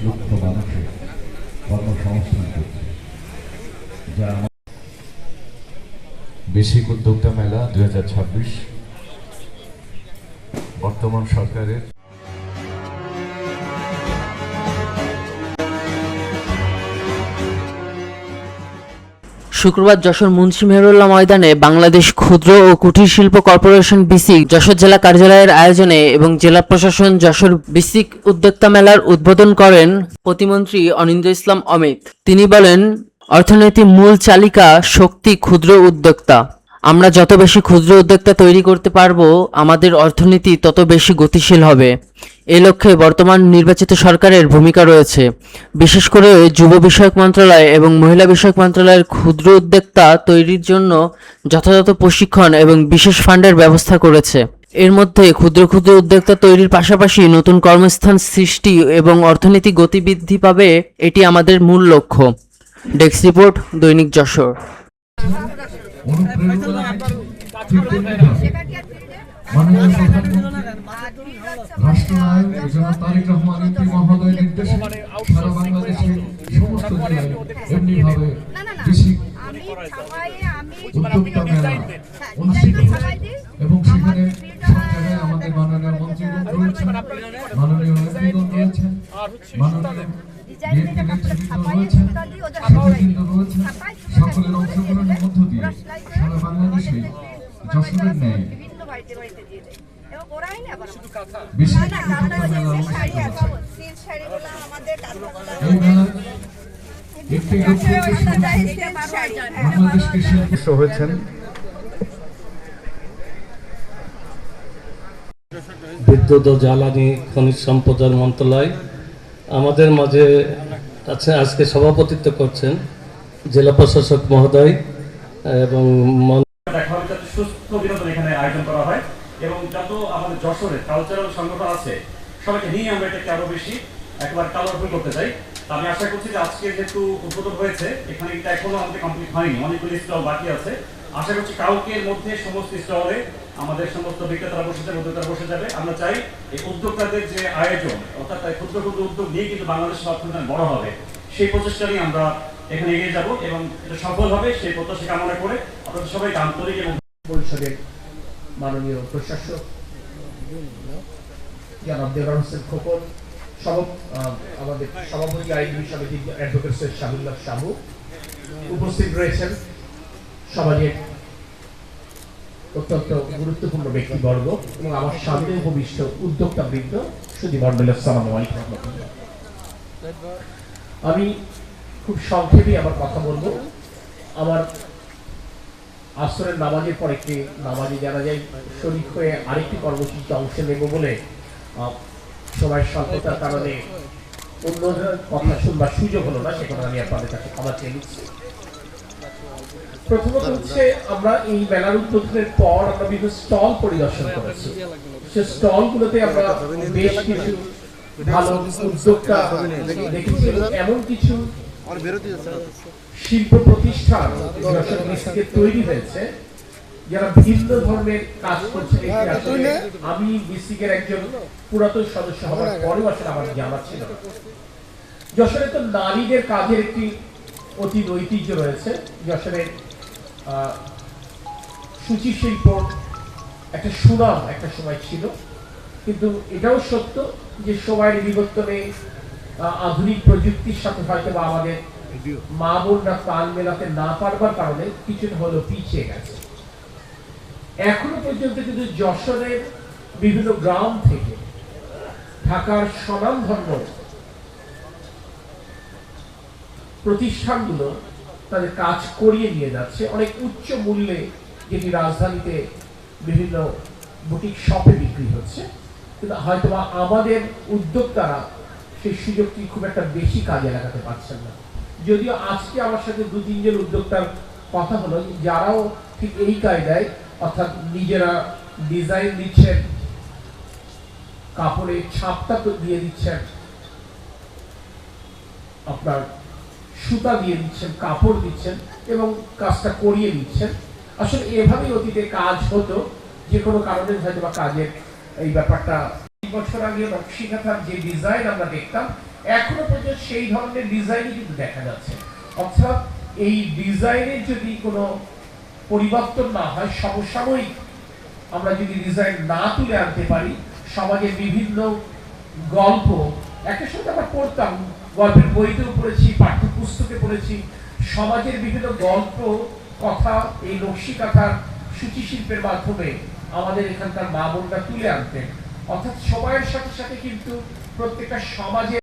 লক্ষ মানুষের কর্মসংস্থান করছে, যা বেসিক উদ্যোক্তা মেলা 2026 বর্তমান সরকারের শুক্রবার যশোর মুন্সি মেহেরুল্লাহ ময়দানে বাংলাদেশ ক্ষুদ্র ও কুটির শিল্প কর্পোরেশন বিসিক যশোর জেলা কার্যালয়ের আয়োজনে এবং জেলা প্রশাসন যশোর বিসিক উদ্যোক্তা মেলার উদ্বোধন করেন প্রতিমন্ত্রী অনিন্দ্য ইসলাম অমিত। তিনি বলেন, অর্থনীতির মূল চালিকা শক্তি ক্ষুদ্র উদ্যোক্তা। আমরা যত বেশি ক্ষুদ্র উদ্যোক্তা তৈরি করতে পারব, আমাদের অর্থনীতি তত বেশি গতিশীল হবে। এ লক্ষ্যে বর্তমান নির্বাচিত সরকারের ভূমিকা রয়েছে। বিশেষ করে যুব বিষয়ক মন্ত্রণালয় এবং মহিলা বিষয়ক মন্ত্রণালয়ের ক্ষুদ্র উদ্যোক্তা তৈরির জন্য যথাযথ প্রশিক্ষণ এবং বিশেষ ফান্ডের ব্যবস্থা করেছে। এর মধ্যে ক্ষুদ্র ক্ষুদ্র উদ্যোক্তা তৈরির পাশাপাশি নতুন কর্মস্থান সৃষ্টি এবং অর্থনীতি গতিবৃদ্ধি পাবে, এটি আমাদের মূল লক্ষ্য। ডেস্ক রিপোর্ট, দৈনিক যশোর। রাষ্ট্রনায়ক তারেক রহমান এমপি মহোদয়ের নির্দেশে সারা বাংলাদেশে সমস্ত জেলায় এমনিভাবে বেসিক উদ্যোক্তা মেলা অনুষ্ঠিত এবং সেখানে সব জায়গায় আমাদের মাননীয় মন্ত্রীগণ রয়েছেন, মাননীয় এমপিগণ রয়েছেন, মাননীয় বিএনপি নেতৃবৃন্দ রয়েছেন, সাথীবৃন্দ রয়েছেন। সকলের অংশগ্রহণের মধ্য দিয়ে সারা বাংলাদেশে যশোরের ন্যায় হয়েছেন বিদ্যুৎ ও জ্বালানি খনিজ সম্পদ মন্ত্রণালয় আমাদের মাঝে আছে। আজকে সভাপতিত্ব করছেন জেলা প্রশাসক মহোদয় এবং সুস্থ বিনোদন এখানে আয়োজন করা হয় এবং যত আমাদের যশোরের কালচারাল সংগঠন আছে সবাইকে নিয়ে আমরা এটাকে আরো বেশি একেবারে কালারফুল করতে চাই। আমি আশা করছি যে আজকে যেহেতু উদ্বোধন হয়েছে, এখানে এটা এখনো আমাদের কমপ্লিট হয়নি, অনেকগুলি স্টল বাকি আছে। আশা করছি কালকের মধ্যে সমস্ত স্টলে আমাদের সমস্ত বিক্রেতারা বসে যাবে, উদ্যোক্তারা বসে যাবে। আমরা চাই এই উদ্যোক্তাদের যে আয়োজন, অর্থাৎ ক্ষুদ্র ক্ষুদ্র উদ্যোগ নিয়ে কিন্তু বাংলাদেশের অর্থনীতি বড় হবে, সেই প্রচেষ্টা নিয়ে আমরা এখানে এগিয়ে যাব এবং এটা সফল হবে সেই প্রত্যাশা কামনা করে আপনাদের সবাইকে আন্তরিক এবং পরিষদের মাননীয় প্রশাসক জনাব দেওয়ান হোসেন খোকন, আমাদের সভাপতি আইনজীবী সমিতির অ্যাডভোকেট সৈয়দ শাহুল্লাহ শাহু উপস্থিত রয়েছেন, সমাজের অত্যন্ত গুরুত্বপূর্ণ ব্যক্তিবর্গ এবং আমার সামনে উপবিষ্ট উদ্যোক্তা বৃন্দ, সুধী মন্ডল, আসসালামু আলাইকুম। আমি খুব সংক্ষেপে আমার কথা বলবো। আমার আসরের নামাজের পর একটি নামাজে জানা যায় শরীক হয়ে আরেকটি কর্মসূচিতে অংশ নেব বলে সময়ের স্বল্পতার কারণে অন্য কথা শুনবার সুযোগ হলো না, সেখানে আমি আপনাদের কাছে ক্ষমা চেয়ে নিচ্ছি। প্রথমত হচ্ছে, আমরা এই মেলার উদ্বোধনের পর আমরা বিভিন্ন স্টল পরিদর্শন করেছি। সে স্টলগুলোতে আমরা বেশ কিছু ভালো উদ্যোক্তা দেখেছি, এমন কিছু শিল্প প্রতিষ্ঠান তৈরি হয়েছে যারা ভিন্ন ধর্মের কাজ করছে। আমি বিসিকের একজন পুরাতন সদস্য হওয়ার পরেও আসলে আমার জানা ছিল। যশোরে তো নারীদের কাজের একটি অতি ঐতিহ্য রয়েছে। যশোরের সূচি শিল্প একটা সুনাম একটা সময় ছিল, কিন্তু এটাও সত্য যে সময়ের বিবর্তনে আধুনিক প্রযুক্তির সাথে হয়তো বা আমাদের মা বোনরা তাল মেলাতে না পারবার কারণে কিছুটা হলো পিছিয়ে গেছে। এখনো পর্যন্ত কিন্তু যশোরের বিভিন্ন গ্রাম থেকে ঢাকার স্বনামধন্য প্রতিষ্ঠানগুলো তাদের কাজ করিয়ে নিয়ে যাচ্ছে অনেক উচ্চ মূল্যে, যেটি রাজধানীতে বিভিন্ন বুটিক শপে বিক্রি হচ্ছে। কিন্তু হয়তোবা আমাদের উদ্যোক্তারা সেই সুযোগটি খুব একটা বেশি কাজে লাগাতে পারছেন না। যদিও আজকে আমার সাথে দু তিনজন উদ্যোক্তার কথা হলো যারাও ঠিক এই কায়দায়, অর্থাৎ নিজেরা ডিজাইন দিচ্ছেন, কাপড়ে ছাপটা দিয়ে দিচ্ছেন, আপনার সুতা দিয়ে দিচ্ছেন, কাপড় দিচ্ছেন এবং কাজটা করিয়ে দিচ্ছেন। আসলে এভাবেই অতীতে কাজ হতো, যে কোনো কারণে হয়তো বা কাজের এই ব্যাপারটা। 20 বছর আগে নকশিকাঁথার যে ডিজাইন আমরা দেখতাম, এখনো পর্যন্ত সেই ধরনের ডিজাইনই কিন্তু দেখা যাচ্ছে। অর্থাৎ এই ডিজাইনের যদি কোনো পরিবর্তন না হয়, সমসাময়িক আমরা যদি ডিজাইন না তুলে আনতে পারি, সমাজের বিভিন্ন গল্প একের সাথে আমরা পড়তাম, গল্পের বইতেও পড়েছি, পাঠ্যপুস্তকে পড়েছি, সমাজের বিভিন্ন গল্প কথা এই নকশি কাঁথার সূচি শিল্পের মাধ্যমে আমাদের এখানকার মা বোনরা তুলে আনতেন। অর্থাৎ সময়ের সাথে সাথে কিন্তু প্রত্যেকটা সমাজে